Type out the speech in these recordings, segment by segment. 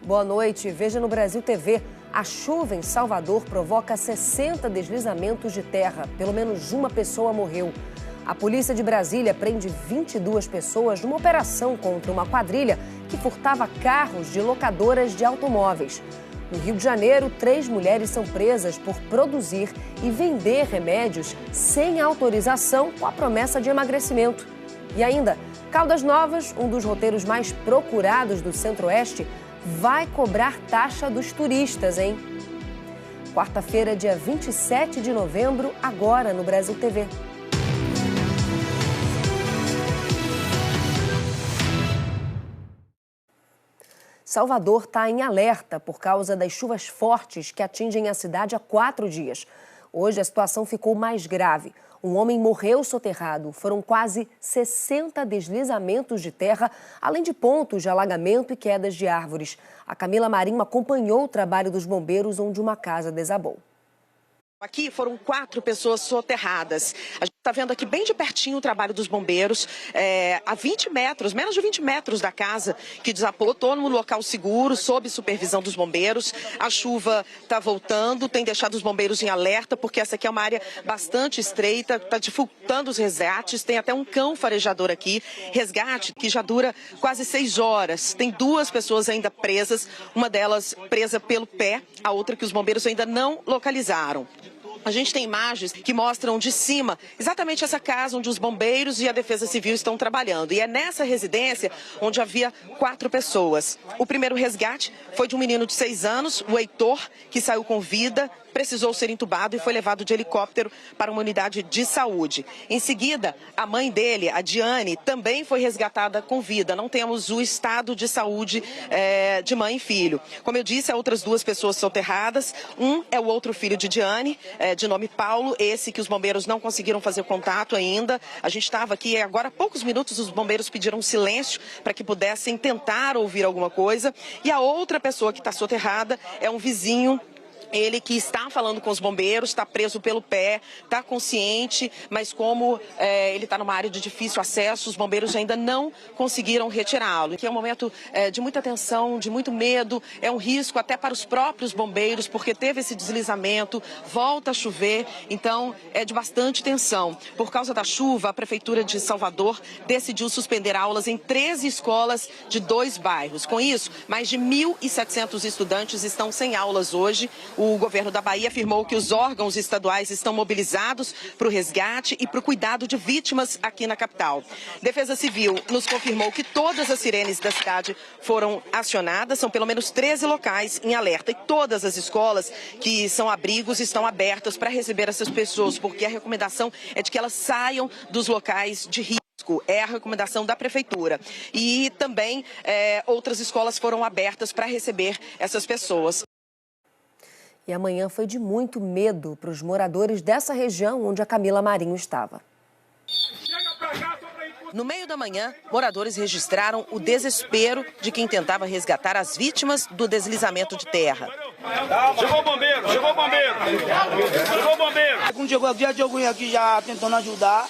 Boa noite. Veja no Brasil TV. A chuva em Salvador provoca 60 deslizamentos de terra. Pelo menos uma pessoa morreu. A polícia de Brasília prende 22 pessoas numa operação contra uma quadrilha que furtava carros de locadoras de automóveis. No Rio de Janeiro, 3 mulheres são presas por produzir e vender remédios sem autorização com a promessa de emagrecimento. E ainda, Caldas Novas, um dos roteiros mais procurados do Centro-Oeste, vai cobrar taxa dos turistas, hein? Quarta-feira, dia 27 de novembro, agora no Brasil TV. Salvador está em alerta por causa das chuvas fortes que atingem a cidade há 4 dias. Hoje a situação ficou mais grave. Um homem morreu soterrado. Foram quase 60 deslizamentos de terra, além de pontos de alagamento e quedas de árvores. A Camila Marinho acompanhou o trabalho dos bombeiros, onde uma casa desabou. Aqui foram 4 pessoas soterradas. A gente está vendo aqui bem de pertinho o trabalho dos bombeiros, a 20 metros, menos de 20 metros da casa que desabou, todo no local seguro, sob supervisão dos bombeiros. A chuva está voltando, tem deixado os bombeiros em alerta, porque essa aqui é uma área bastante estreita, está dificultando os resgates, tem até um cão farejador aqui, resgate que já dura quase 6 horas. Tem 2 pessoas ainda presas, uma delas presa pelo pé, a outra que os bombeiros ainda não localizaram. A gente tem imagens que mostram de cima exatamente essa casa onde os bombeiros e a Defesa Civil estão trabalhando. E é nessa residência onde havia 4 pessoas. O primeiro resgate foi de um menino de 6 anos, o Heitor, que saiu com vida, precisou ser entubado e foi levado de helicóptero para uma unidade de saúde. Em seguida, a mãe dele, a Diane, também foi resgatada com vida. Não temos o estado de saúde de mãe e filho. Como eu disse, há outras 2 pessoas soterradas. Um é o outro filho de Diane, de nome Paulo, esse que os bombeiros não conseguiram fazer contato ainda. A gente estava aqui, agora há poucos minutos, os bombeiros pediram silêncio para que pudessem tentar ouvir alguma coisa. E a outra pessoa que está soterrada é um vizinho. Ele que está falando com os bombeiros, está preso pelo pé, está consciente, mas como ele está numa área de difícil acesso, os bombeiros ainda não conseguiram retirá-lo. Aqui é um momento de muita tensão, de muito medo, é um risco até para os próprios bombeiros, porque teve esse deslizamento, volta a chover, então é de bastante tensão. Por causa da chuva, a Prefeitura de Salvador decidiu suspender aulas em 13 escolas de 2 bairros. Com isso, mais de 1.700 estudantes estão sem aulas hoje. O governo da Bahia afirmou que os órgãos estaduais estão mobilizados para o resgate e para o cuidado de vítimas aqui na capital. Defesa Civil nos confirmou que todas as sirenes da cidade foram acionadas, são pelo menos 13 locais em alerta. E todas as escolas que são abrigos estão abertas para receber essas pessoas, porque a recomendação é de que elas saiam dos locais de risco. É a recomendação da Prefeitura. E também outras escolas foram abertas para receber essas pessoas. E amanhã foi de muito medo para os moradores dessa região onde a Camila Marinho estava. No meio da manhã, moradores registraram o desespero de quem tentava resgatar as vítimas do deslizamento de terra. Chegou o bombeiro, chegou o bombeiro, chegou o bombeiro. Quando chegou aqui já tentando ajudar.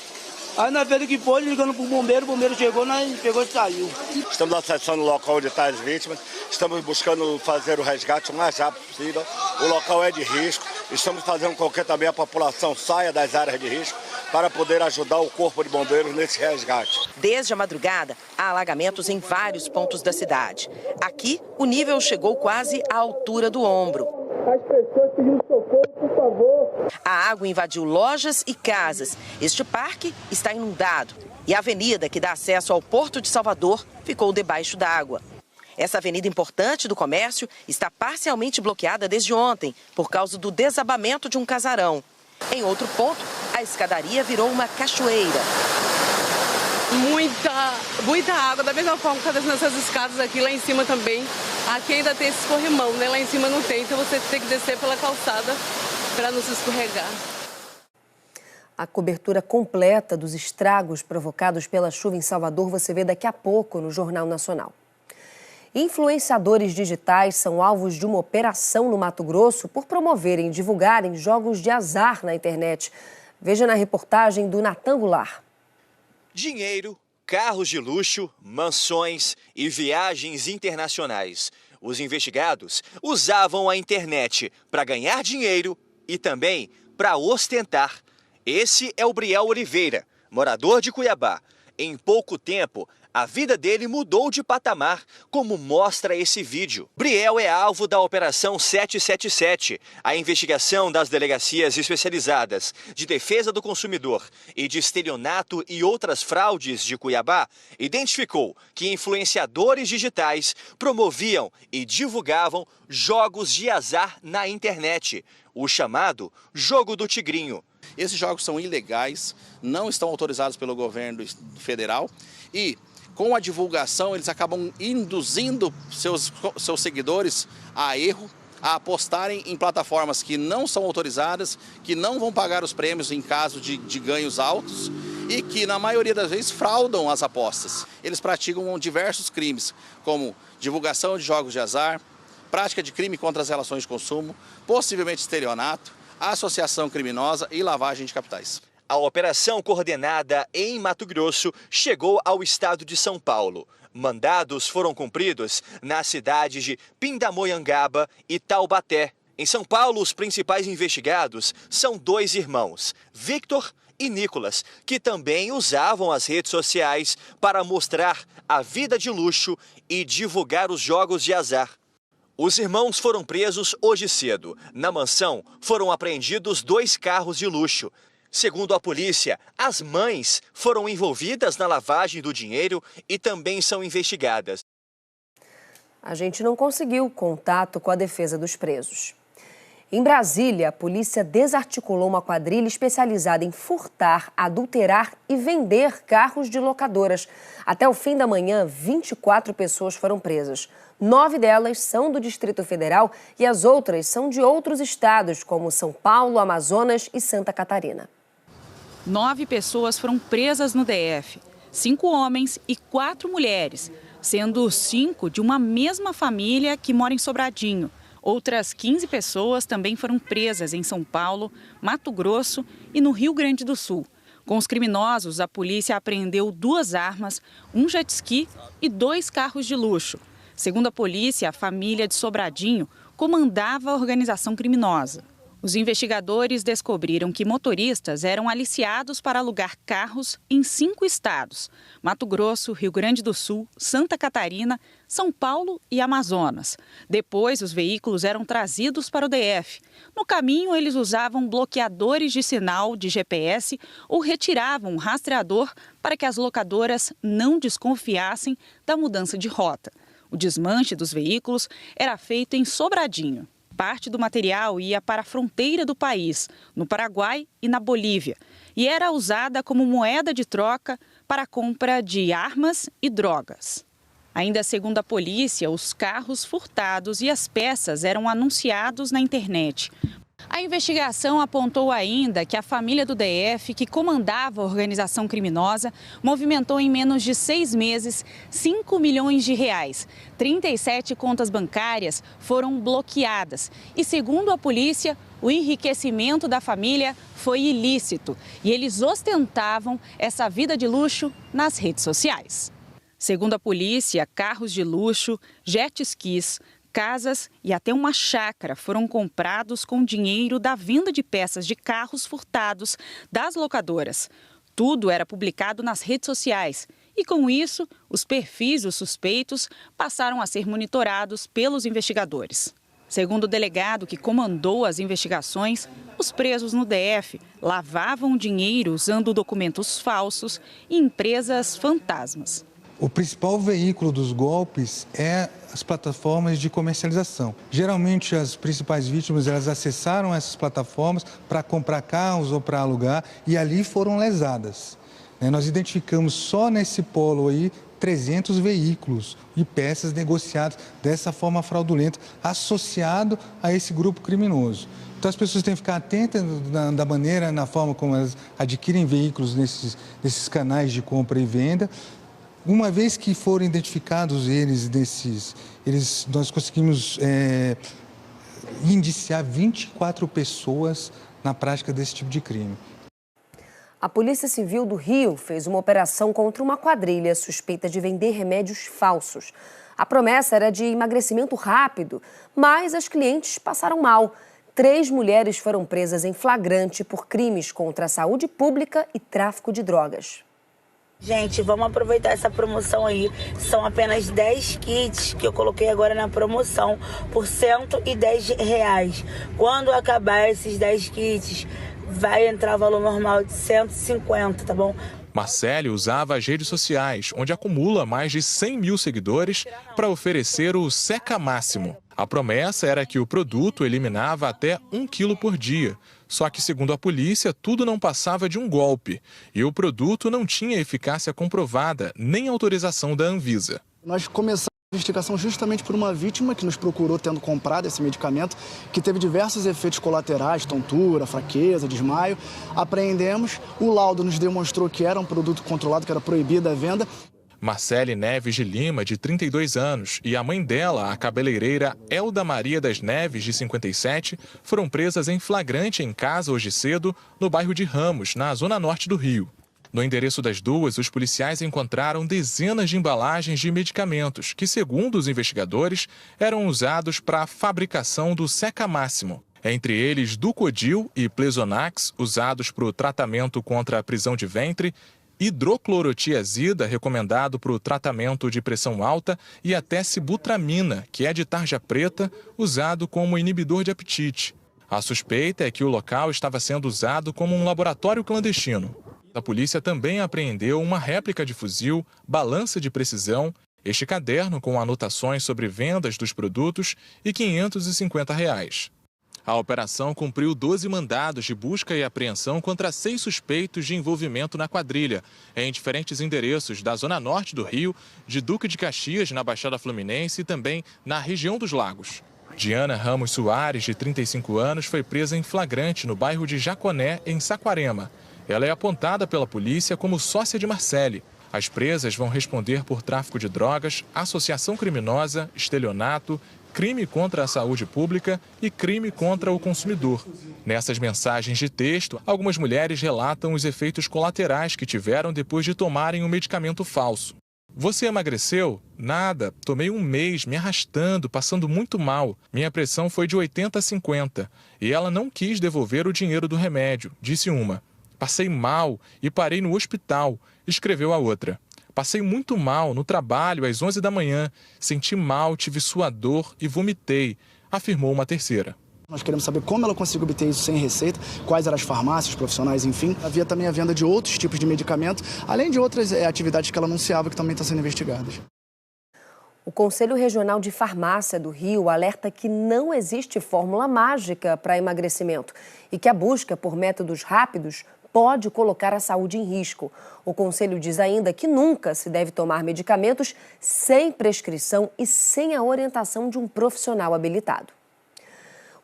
Aí nós vendo que foi, ligando para o bombeiro chegou, nós pegou e saiu. Estamos acessando o local onde estão as vítimas, estamos buscando fazer o resgate o mais rápido possível. O local é de risco, estamos fazendo com que também a população saia das áreas de risco para poder ajudar o corpo de bombeiros nesse resgate. Desde a madrugada, há alagamentos em vários pontos da cidade. Aqui, o nível chegou quase à altura do ombro. As pessoas pedindo socorro, por favor. A água invadiu lojas e casas. Este parque está inundado. E a avenida que dá acesso ao Porto de Salvador ficou debaixo d'água. Essa avenida importante do comércio está parcialmente bloqueada desde ontem, por causa do desabamento de um casarão. Em outro ponto, a escadaria virou uma cachoeira. Muita água, da mesma forma que está descendo essas escadas aqui, lá em cima também. Aqui ainda tem esse corrimão, né? Lá em cima não tem, então você tem que descer pela calçada para não se escorregar. A cobertura completa dos estragos provocados pela chuva em Salvador você vê daqui a pouco no Jornal Nacional. Influenciadores digitais são alvos de uma operação no Mato Grosso por promoverem e divulgarem jogos de azar na internet. Veja na reportagem do Natan Goulart. Dinheiro, carros de luxo, mansões e viagens internacionais. Os investigados usavam a internet para ganhar dinheiro e também para ostentar. Esse é o Briel Oliveira, morador de Cuiabá. Em pouco tempo, a vida dele mudou de patamar, como mostra esse vídeo. Briel é alvo da Operação 777, a investigação das delegacias especializadas de defesa do consumidor e de estelionato e outras fraudes de Cuiabá, identificou que influenciadores digitais promoviam e divulgavam jogos de azar na internet, o chamado Jogo do Tigrinho. Esses jogos são ilegais, não estão autorizados pelo governo federal e, com a divulgação, eles acabam induzindo seus seguidores a erro, a apostarem em plataformas que não são autorizadas, que não vão pagar os prêmios em caso de ganhos altos e que, na maioria das vezes, fraudam as apostas. Eles praticam diversos crimes, como divulgação de jogos de azar, prática de crime contra as relações de consumo, possivelmente estelionato, associação criminosa e lavagem de capitais. A operação coordenada em Mato Grosso chegou ao estado de São Paulo. Mandados foram cumpridos nas cidades de Pindamonhangaba e Taubaté. Em São Paulo, os principais investigados são 2 irmãos, Victor e Nicolas, que também usavam as redes sociais para mostrar a vida de luxo e divulgar os jogos de azar. Os irmãos foram presos hoje cedo. Na mansão foram apreendidos 2 carros de luxo. Segundo a polícia, as mães foram envolvidas na lavagem do dinheiro e também são investigadas. A gente não conseguiu contato com a defesa dos presos. Em Brasília, a polícia desarticulou uma quadrilha especializada em furtar, adulterar e vender carros de locadoras. Até o fim da manhã, 24 pessoas foram presas. 9 delas são do Distrito Federal e as outras são de outros estados, como São Paulo, Amazonas e Santa Catarina. 9 pessoas foram presas no DF, 5 homens e 4 mulheres, sendo 5 de uma mesma família que mora em Sobradinho. Outras 15 pessoas também foram presas em São Paulo, Mato Grosso e no Rio Grande do Sul. Com os criminosos, a polícia apreendeu 2 armas, um jet ski e 2 carros de luxo. Segundo a polícia, a família de Sobradinho comandava a organização criminosa. Os investigadores descobriram que motoristas eram aliciados para alugar carros em 5 estados: Mato Grosso, Rio Grande do Sul, Santa Catarina, São Paulo e Amazonas. Depois, os veículos eram trazidos para o DF. No caminho, eles usavam bloqueadores de sinal de GPS ou retiravam um rastreador para que as locadoras não desconfiassem da mudança de rota. O desmanche dos veículos era feito em Sobradinho. Parte do material ia para a fronteira do país, no Paraguai e na Bolívia, e era usada como moeda de troca para a compra de armas e drogas. Ainda segundo a polícia, os carros furtados e as peças eram anunciados na internet. A investigação apontou ainda que a família do DF, que comandava a organização criminosa, movimentou em menos de 6 meses 5 milhões de reais. 37 contas bancárias foram bloqueadas. E, segundo a polícia, o enriquecimento da família foi ilícito. E eles ostentavam essa vida de luxo nas redes sociais. Segundo a polícia, carros de luxo, jet skis, casas e até uma chácara foram comprados com dinheiro da venda de peças de carros furtados das locadoras. Tudo era publicado nas redes sociais e, com isso, os perfis dos suspeitos passaram a ser monitorados pelos investigadores. Segundo o delegado que comandou as investigações, os presos no DF lavavam dinheiro usando documentos falsos e empresas fantasmas. O principal veículo dos golpes é as plataformas de comercialização. Geralmente, as principais vítimas elas acessaram essas plataformas para comprar carros ou para alugar e ali foram lesadas. Nós identificamos só nesse polo aí 300 veículos e peças negociadas dessa forma fraudulenta, associado a esse grupo criminoso. Então, as pessoas têm que ficar atentas da maneira, na forma como elas adquirem veículos nesses canais de compra e venda. Uma vez que foram identificados nós conseguimos indiciar 24 pessoas na prática desse tipo de crime. A Polícia Civil do Rio fez uma operação contra uma quadrilha suspeita de vender remédios falsos. A promessa era de emagrecimento rápido, mas as clientes passaram mal. 3 mulheres foram presas em flagrante por crimes contra a saúde pública e tráfico de drogas. Gente, vamos aproveitar essa promoção aí. São apenas 10 kits que eu coloquei agora na promoção por R$110. Quando acabar esses 10 kits, vai entrar o valor normal de 150, tá bom? Marcele usava as redes sociais, onde acumula mais de 100 mil seguidores, para oferecer o Seca Máximo. A promessa era que o produto eliminava até 1 quilo por dia. Só que, segundo a polícia, tudo não passava de um golpe. E o produto não tinha eficácia comprovada, nem autorização da Anvisa. Nós começamos a investigação justamente por uma vítima que nos procurou tendo comprado esse medicamento, que teve diversos efeitos colaterais, tontura, fraqueza, desmaio. Apreendemos, o laudo nos demonstrou que era um produto controlado, que era proibida a venda. Marcele Neves de Lima, de 32 anos, e a mãe dela, a cabeleireira Elda Maria das Neves, de 57, foram presas em flagrante em casa hoje cedo, no bairro de Ramos, na zona norte do Rio. No endereço das duas, os policiais encontraram dezenas de embalagens de medicamentos que, segundo os investigadores, eram usados para a fabricação do Seca Máximo. Entre eles, Ducodil e Plesonax, usados para o tratamento contra a prisão de ventre, hidroclorotiazida, recomendado para o tratamento de pressão alta, e até sibutramina, que é de tarja preta, usado como inibidor de apetite. A suspeita é que o local estava sendo usado como um laboratório clandestino. A polícia também apreendeu uma réplica de fuzil, balança de precisão, este caderno com anotações sobre vendas dos produtos e R$550. A operação cumpriu 12 mandados de busca e apreensão contra 6 suspeitos de envolvimento na quadrilha, em diferentes endereços da zona norte do Rio, de Duque de Caxias, na Baixada Fluminense, e também na região dos Lagos. Diana Ramos Soares, de 35 anos, foi presa em flagrante no bairro de Jaconé, em Saquarema. Ela é apontada pela polícia como sócia de Marcele. As presas vão responder por tráfico de drogas, associação criminosa, estelionato, crime contra a saúde pública e crime contra o consumidor. Nessas mensagens de texto, algumas mulheres relatam os efeitos colaterais que tiveram depois de tomarem um medicamento falso. Você emagreceu? Nada. Tomei um mês me arrastando, passando muito mal. Minha pressão foi de 80 a 50 e ela não quis devolver o dinheiro do remédio, disse uma. Passei mal e parei no hospital, escreveu a outra. Passei muito mal no trabalho às 11 da manhã. Senti mal, tive suador e vomitei, afirmou uma terceira. Nós queremos saber como ela conseguiu obter isso sem receita, quais eram as farmácias, profissionais, enfim. Havia também a venda de outros tipos de medicamentos, além de outras atividades que ela anunciava que também estão sendo investigadas. O Conselho Regional de Farmácia do Rio alerta que não existe fórmula mágica para emagrecimento e que a busca por métodos rápidos pode colocar a saúde em risco. O Conselho diz ainda que nunca se deve tomar medicamentos sem prescrição e sem a orientação de um profissional habilitado.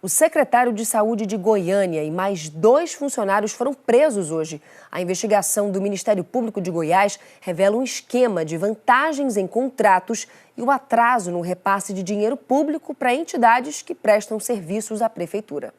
O secretário de Saúde de Goiânia e mais 2 funcionários foram presos hoje. A investigação do Ministério Público de Goiás revela um esquema de vantagens em contratos e o atraso no repasse de dinheiro público para entidades que prestam serviços à prefeitura.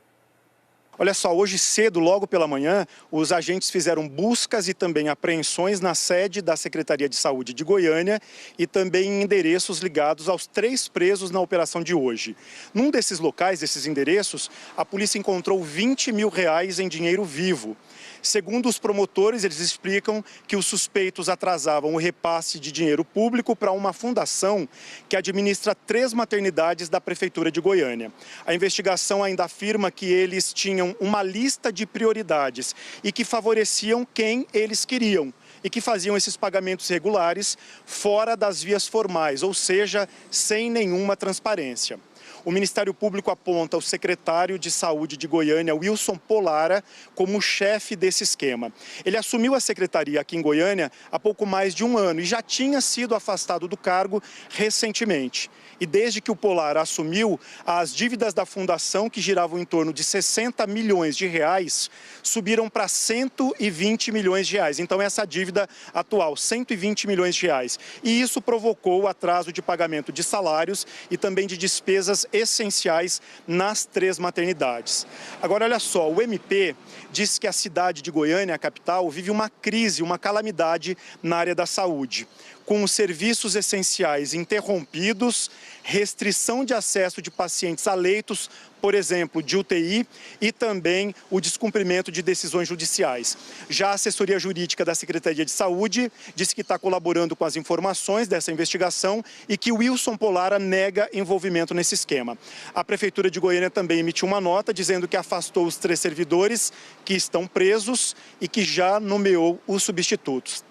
Olha só, hoje cedo, logo pela manhã, os agentes fizeram buscas e também apreensões na sede da Secretaria de Saúde de Goiânia e também em endereços ligados aos 3 presos na operação de hoje. Num desses locais, desses endereços, a polícia encontrou R$20 mil em dinheiro vivo. Segundo os promotores, eles explicam que os suspeitos atrasavam o repasse de dinheiro público para uma fundação que administra 3 maternidades da Prefeitura de Goiânia. A investigação ainda afirma que eles tinham uma lista de prioridades e que favoreciam quem eles queriam e que faziam esses pagamentos regulares fora das vias formais, ou seja, sem nenhuma transparência. O Ministério Público aponta o secretário de Saúde de Goiânia, Wilson Polara, como chefe desse esquema. Ele assumiu a secretaria aqui em Goiânia há pouco mais de um ano e já tinha sido afastado do cargo recentemente. E desde que o Polara assumiu, as dívidas da fundação, que giravam em torno de 60 milhões de reais, subiram para 120 milhões de reais. Então essa dívida atual, 120 milhões de reais. E isso provocou o atraso de pagamento de salários e também de despesas essenciais nas 3 maternidades. Agora, olha só, o MP disse que a cidade de Goiânia, a capital, vive uma crise, uma calamidade na área da saúde, com os serviços essenciais interrompidos, restrição de acesso de pacientes a leitos, por exemplo, de UTI, e também o descumprimento de decisões judiciais. Já a assessoria jurídica da Secretaria de Saúde disse que está colaborando com as informações dessa investigação e que Wilson Polara nega envolvimento nesse esquema. A Prefeitura de Goiânia também emitiu uma nota dizendo que afastou os 3 servidores que estão presos e que já nomeou os substitutos.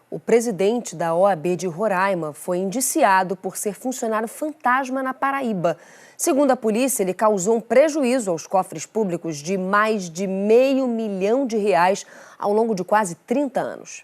O presidente da OAB de Roraima foi indiciado por ser funcionário fantasma na Paraíba. Segundo a polícia, ele causou um prejuízo aos cofres públicos de mais de R$500 milhão ao longo de quase 30 anos.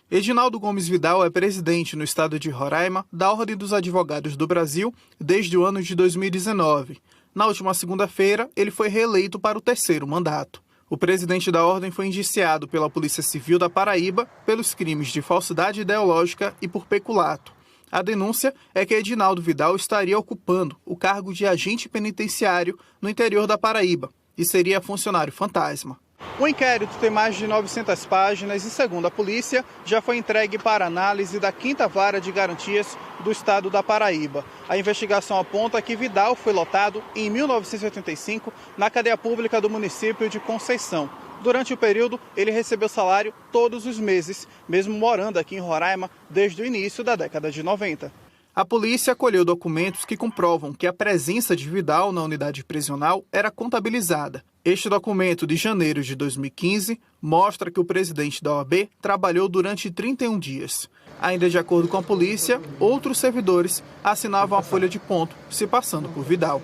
Edinaldo Gomes Vidal é presidente no estado de Roraima da Ordem dos Advogados do Brasil desde o ano de 2019. Na última segunda-feira, ele foi reeleito para o 3º mandato. O presidente da ordem foi indiciado pela Polícia Civil da Paraíba pelos crimes de falsidade ideológica e por peculato. A denúncia é que Edinaldo Vidal estaria ocupando o cargo de agente penitenciário no interior da Paraíba e seria funcionário fantasma. O inquérito tem mais de 900 páginas e, segundo a polícia, já foi entregue para análise da 5ª Vara de Garantias do estado da Paraíba. A investigação aponta que Vidal foi lotado em 1985 na cadeia pública do município de Conceição. Durante o período, ele recebeu salário todos os meses, mesmo morando aqui em Roraima desde o início da década de 90. A polícia colheu documentos que comprovam que a presença de Vidal na unidade prisional era contabilizada. Este documento, de janeiro de 2015, mostra que o presidente da OAB trabalhou durante 31 dias. Ainda de acordo com a polícia, outros servidores assinavam a folha de ponto, se passando por Vidal.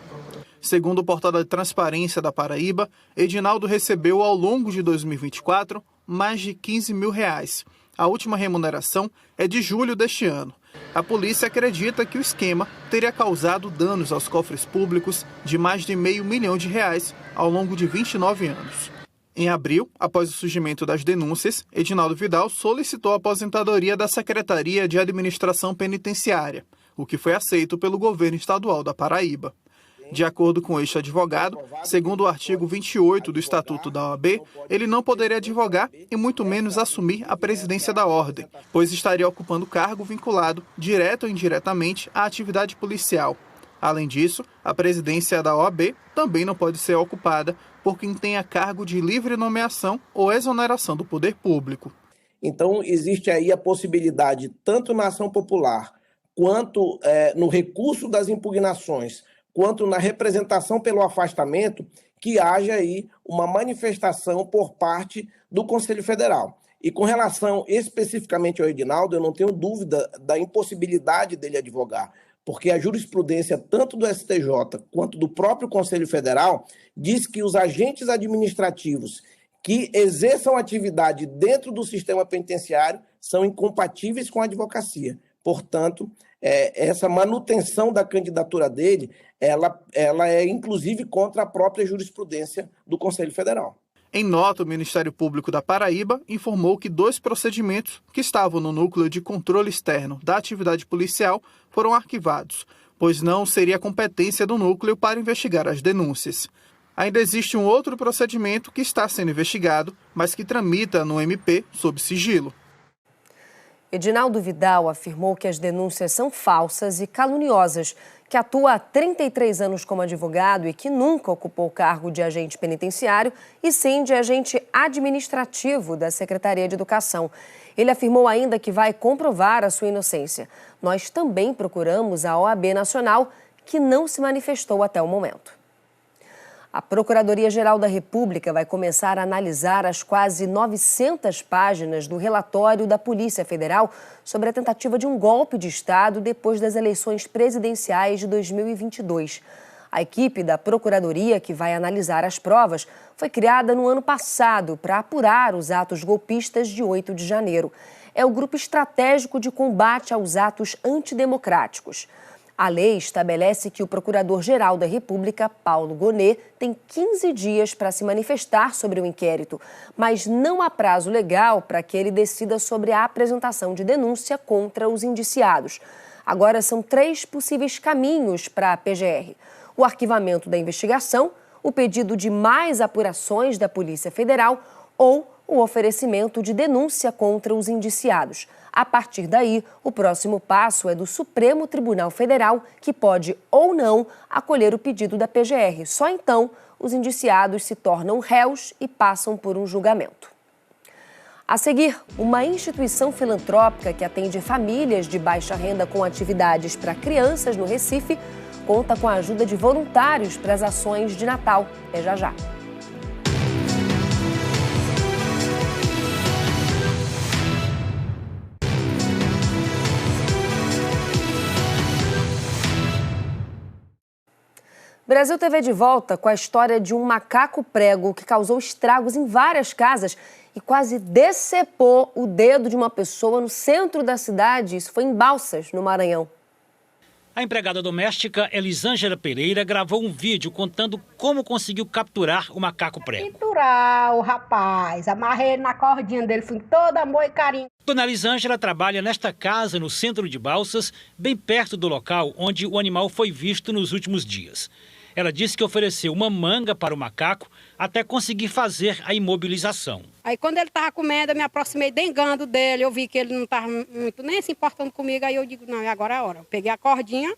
Segundo o portal da Transparência da Paraíba, Edinaldo recebeu ao longo de 2024 mais de R$15 mil. A última remuneração é de julho deste ano. A polícia acredita que o esquema teria causado danos aos cofres públicos de mais de R$500 milhão ao longo de 29 anos. Em abril, após o surgimento das denúncias, Edinaldo Vidal solicitou a aposentadoria da Secretaria de Administração Penitenciária, o que foi aceito pelo governo estadual da Paraíba. De acordo com este advogado, segundo o artigo 28 do Estatuto da OAB, ele não poderia advogar e muito menos assumir a presidência da ordem, pois estaria ocupando cargo vinculado, direto ou indiretamente, à atividade policial. Além disso, a presidência da OAB também não pode ser ocupada por quem tenha cargo de livre nomeação ou exoneração do poder público. Então, existe aí a possibilidade, tanto na ação popular, quanto no recurso das impugnações, quanto na representação pelo afastamento, que haja aí uma manifestação por parte do Conselho Federal. E com relação especificamente ao Edinaldo, eu não tenho dúvida da impossibilidade dele advogar, porque a jurisprudência tanto do STJ quanto do próprio Conselho Federal diz que os agentes administrativos que exerçam atividade dentro do sistema penitenciário são incompatíveis com a advocacia. Portanto, essa manutenção da candidatura dele, ela é inclusive contra a própria jurisprudência do Conselho Federal. Em nota, o Ministério Público da Paraíba informou que 2 procedimentos que estavam no núcleo de controle externo da atividade policial foram arquivados, pois não seria competência do núcleo para investigar as denúncias. Ainda existe um outro procedimento que está sendo investigado, mas que tramita no MP sob sigilo. Edinaldo Vidal afirmou que as denúncias são falsas e caluniosas, que atua há 33 anos como advogado e que nunca ocupou o cargo de agente penitenciário e sim de agente administrativo da Secretaria de Educação. Ele afirmou ainda que vai comprovar a sua inocência. Nós também procuramos a OAB Nacional, que não se manifestou até o momento. A Procuradoria-Geral da República vai começar a analisar as quase 900 páginas do relatório da Polícia Federal sobre a tentativa de um golpe de Estado depois das eleições presidenciais de 2022. A equipe da Procuradoria, que vai analisar as provas, foi criada no ano passado para apurar os atos golpistas de 8 de janeiro. É o grupo estratégico de combate aos atos antidemocráticos. A lei estabelece que o Procurador-Geral da República, Paulo Gonet, tem 15 dias para se manifestar sobre o inquérito, mas não há prazo legal para que ele decida sobre a apresentação de denúncia contra os indiciados. Agora são 3 possíveis caminhos para a PGR: o arquivamento da investigação, o pedido de mais apurações da Polícia Federal ou o oferecimento de denúncia contra os indiciados. A partir daí, o próximo passo é do Supremo Tribunal Federal, que pode ou não acolher o pedido da PGR. Só então, os indiciados se tornam réus e passam por um julgamento. A seguir, uma instituição filantrópica que atende famílias de baixa renda com atividades para crianças no Recife conta com a ajuda de voluntários para as ações de Natal. É já já. Brasil TV de volta com a história de um macaco prego que causou estragos em várias casas e quase decepou o dedo de uma pessoa no centro da cidade. Isso foi em Balsas, no Maranhão. A empregada doméstica Elisângela Pereira gravou um vídeo contando como conseguiu capturar o macaco prego. Capturar o rapaz, amarrei ele na cordinha dele, fui todo amor e carinho. Dona Elisângela trabalha nesta casa no centro de Balsas, bem perto do local onde o animal foi visto nos últimos dias. Ela disse que ofereceu uma manga para o macaco até conseguir fazer a imobilização. Aí quando ele estava comendo, eu me aproximei dengando dele, eu vi que ele não estava muito nem se importando comigo, aí eu digo, não, agora é a hora. Eu peguei a cordinha,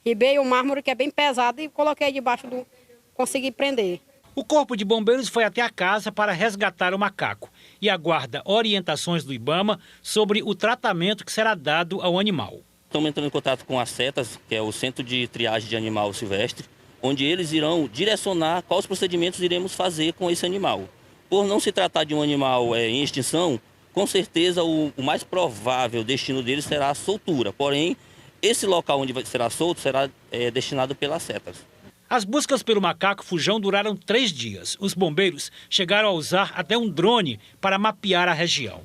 ribei o mármore que é bem pesado e coloquei debaixo do... consegui prender. O Corpo de Bombeiros foi até a casa para resgatar o macaco e aguarda orientações do IBAMA sobre o tratamento que será dado ao animal. Estamos entrando em contato com a CETAS, que é o Centro de Triagem de Animal Silvestre, onde eles irão direcionar quais procedimentos iremos fazer com esse animal. Por não se tratar de um animal em extinção, com certeza o mais provável destino dele será a soltura. Porém, esse local onde será solto será destinado pelas setas. As buscas pelo macaco fujão duraram 3 dias. Os bombeiros chegaram a usar até um drone para mapear a região.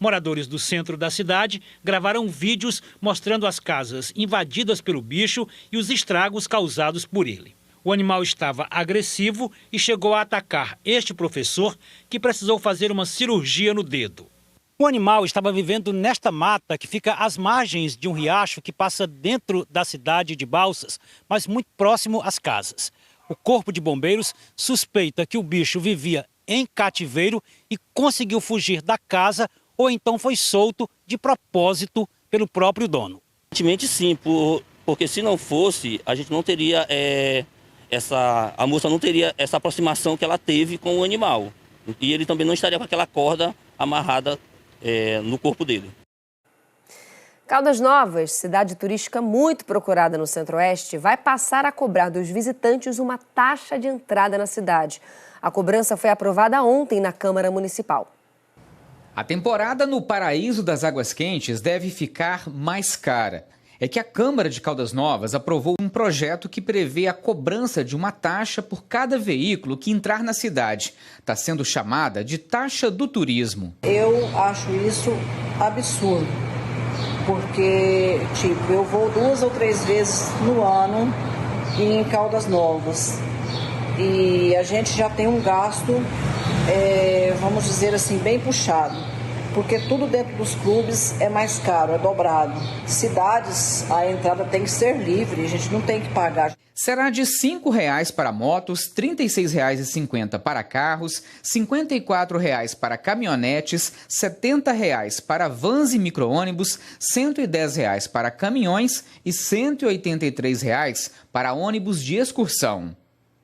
Moradores do centro da cidade gravaram vídeos mostrando as casas invadidas pelo bicho e os estragos causados por ele. O animal estava agressivo e chegou a atacar este professor, que precisou fazer uma cirurgia no dedo. O animal estava vivendo nesta mata que fica às margens de um riacho que passa dentro da cidade de Balsas, mas muito próximo às casas. O Corpo de Bombeiros suspeita que o bicho vivia em cativeiro e conseguiu fugir da casa ou então foi solto de propósito pelo próprio dono. Evidentemente sim, porque se não fosse, a gente não teria a moça não teria essa aproximação que ela teve com o animal. E ele também não estaria com aquela corda amarrada no corpo dele. Caldas Novas, cidade turística muito procurada no Centro-Oeste, vai passar a cobrar dos visitantes uma taxa de entrada na cidade. A cobrança foi aprovada ontem na Câmara Municipal. A temporada no Paraíso das Águas Quentes deve ficar mais cara. É que a Câmara de Caldas Novas aprovou um projeto que prevê a cobrança de uma taxa por cada veículo que entrar na cidade. Está sendo chamada de taxa do turismo. Eu acho isso absurdo, porque eu vou 2 ou 3 vezes no ano em Caldas Novas e a gente já tem um gasto, vamos dizer assim, bem puxado. Porque tudo dentro dos clubes é mais caro, é dobrado. Cidades, a entrada tem que ser livre, a gente não tem que pagar. Será de R$ 5,00 para motos, R$ 36,50 para carros, R$ 54,00 para caminhonetes, R$ 70,00 para vans e micro-ônibus, R$ 110,00 para caminhões e R$ 183,00 para ônibus de excursão.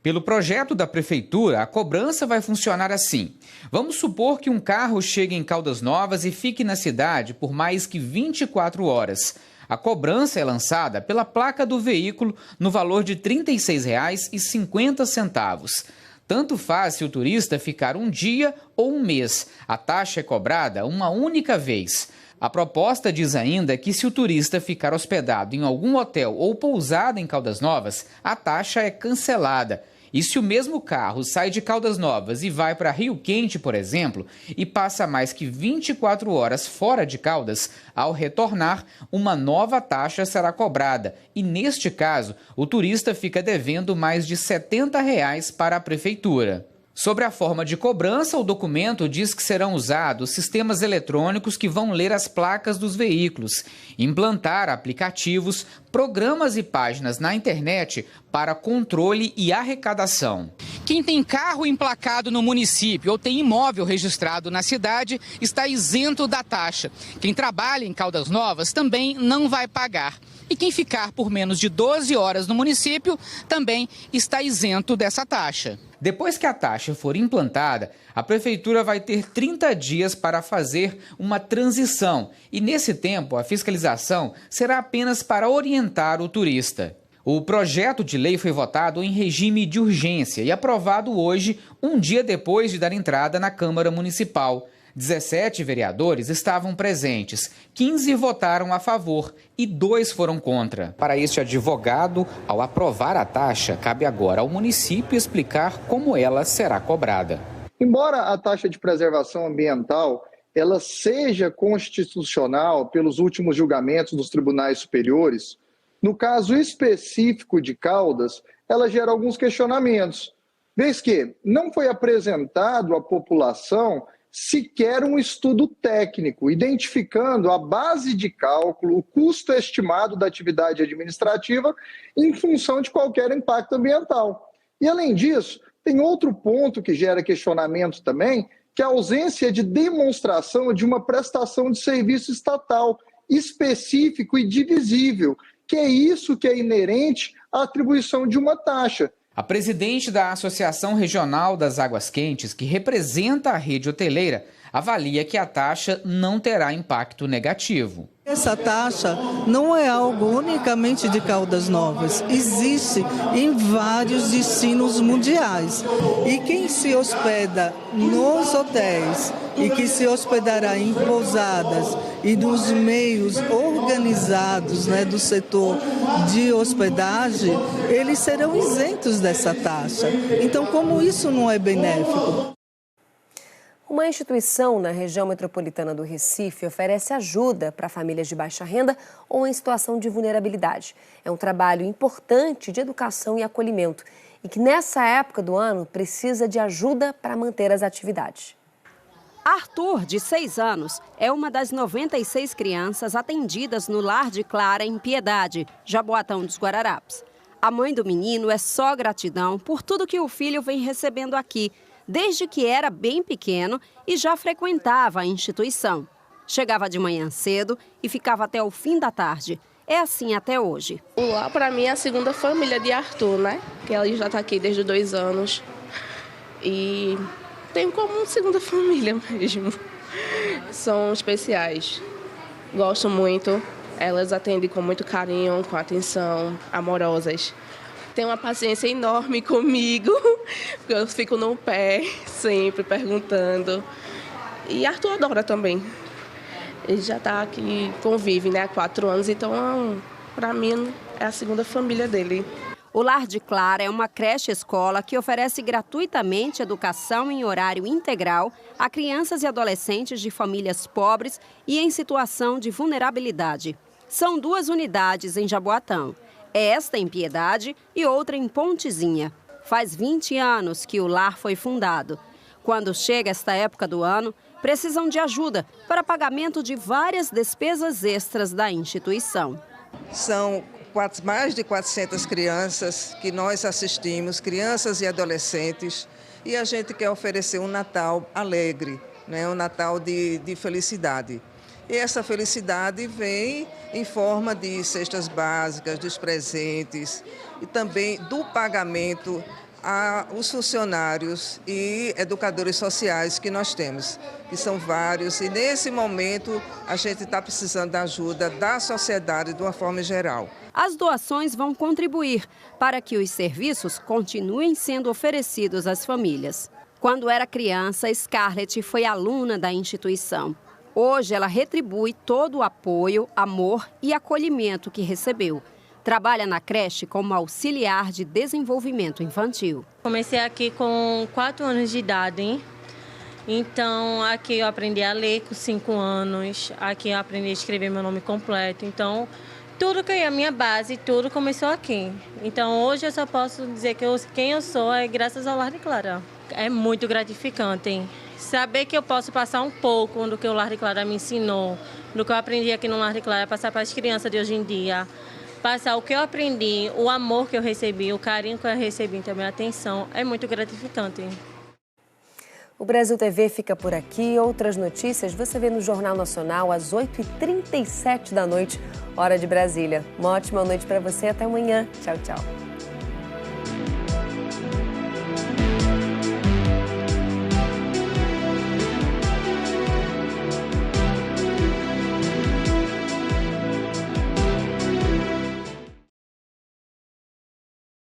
Pelo projeto da Prefeitura, a cobrança vai funcionar assim. Vamos supor que um carro chegue em Caldas Novas e fique na cidade por mais que 24 horas. A cobrança é lançada pela placa do veículo no valor de R$ 36,50. Tanto faz se o turista ficar um dia ou um mês. A taxa é cobrada uma única vez. A proposta diz ainda que se o turista ficar hospedado em algum hotel ou pousada em Caldas Novas, a taxa é cancelada. E se o mesmo carro sai de Caldas Novas e vai para Rio Quente, por exemplo, e passa mais que 24 horas fora de Caldas, ao retornar, uma nova taxa será cobrada. E neste caso, o turista fica devendo mais de R$ 70,00 para a Prefeitura. Sobre a forma de cobrança, o documento diz que serão usados sistemas eletrônicos que vão ler as placas dos veículos, implantar aplicativos, programas e páginas na internet para controle e arrecadação. Quem tem carro emplacado no município ou tem imóvel registrado na cidade está isento da taxa. Quem trabalha em Caldas Novas também não vai pagar. E quem ficar por menos de 12 horas no município também está isento dessa taxa. Depois que a taxa for implantada, a Prefeitura vai ter 30 dias para fazer uma transição e, nesse tempo, a fiscalização será apenas para orientar o turista. O projeto de lei foi votado em regime de urgência e aprovado hoje, um dia depois de dar entrada na Câmara Municipal. 17 vereadores estavam presentes, 15 votaram a favor e 2 foram contra. Para este advogado, ao aprovar a taxa, cabe agora ao município explicar como ela será cobrada. Embora a taxa de preservação ambiental ela seja constitucional pelos últimos julgamentos dos tribunais superiores, no caso específico de Caldas, ela gera alguns questionamentos, vez que não foi apresentado à população sequer um estudo técnico, identificando a base de cálculo, o custo estimado da atividade administrativa em função de qualquer impacto ambiental. E, além disso, tem outro ponto que gera questionamento também, que é a ausência de demonstração de uma prestação de serviço estatal específico e divisível, que é isso que é inerente à atribuição de uma taxa. A presidente da Associação Regional das Águas Quentes, que representa a rede hoteleira, avalia que a taxa não terá impacto negativo. Essa taxa não é algo unicamente de Caldas Novas, existe em vários destinos mundiais. E quem se hospeda nos hotéis e que se hospedará em pousadas e nos meios organizados, do setor de hospedagem, eles serão isentos dessa taxa. Então, como isso não é benéfico? Uma instituição na região metropolitana do Recife oferece ajuda para famílias de baixa renda ou em situação de vulnerabilidade. É um trabalho importante de educação e acolhimento e que nessa época do ano precisa de ajuda para manter as atividades. Arthur, de 6 anos, é uma das 96 crianças atendidas no Lar de Clara, em Piedade, Jaboatão dos Guararapes. A mãe do menino é só gratidão por tudo que o filho vem recebendo aqui, desde que era bem pequeno e já frequentava a instituição. Chegava de manhã cedo e ficava até o fim da tarde. É assim até hoje. O Lar, para mim, é a segunda família de Arthur, Que ela já está aqui desde 2 anos. E tenho como uma segunda família mesmo. São especiais. Gosto muito. Elas atendem com muito carinho, com atenção, amorosas. Tem uma paciência enorme comigo, porque eu fico no pé, sempre perguntando. E Arthur adora também. Ele já está aqui, convive, há 4 anos, então, para mim, é a segunda família dele. O Lar de Clara é uma creche-escola que oferece gratuitamente educação em horário integral a crianças e adolescentes de famílias pobres e em situação de vulnerabilidade. São 2 unidades em Jaboatão. Esta em Piedade e outra em Pontezinha. Faz 20 anos que o lar foi fundado. Quando chega esta época do ano, precisam de ajuda para pagamento de várias despesas extras da instituição. São mais de 400 crianças que nós assistimos, crianças e adolescentes, e a gente quer oferecer um Natal alegre, um Natal de felicidade. E essa felicidade vem em forma de cestas básicas, dos presentes e também do pagamento aos funcionários e educadores sociais que nós temos, que são vários. E nesse momento a gente está precisando da ajuda da sociedade de uma forma geral. As doações vão contribuir para que os serviços continuem sendo oferecidos às famílias. Quando era criança, Scarlett foi aluna da instituição. Hoje, ela retribui todo o apoio, amor e acolhimento que recebeu. Trabalha na creche como auxiliar de desenvolvimento infantil. Comecei aqui com 4 anos de idade. Então, aqui eu aprendi a ler com 5 anos. Aqui eu aprendi a escrever meu nome completo. Então, tudo que é a minha base, tudo começou aqui. Então hoje eu só posso dizer que quem eu sou é graças ao Lar de Clara. É muito gratificante saber que eu posso passar um pouco do que o Lar de Clara me ensinou, do que eu aprendi aqui no Lar de Clara, passar para as crianças de hoje em dia, passar o que eu aprendi, o amor que eu recebi, o carinho que eu recebi, também a atenção, é muito gratificante. O Brasil TV fica por aqui. Outras notícias você vê no Jornal Nacional às 8h37 da noite, hora de Brasília. Uma ótima noite para você. Até amanhã. Tchau, tchau.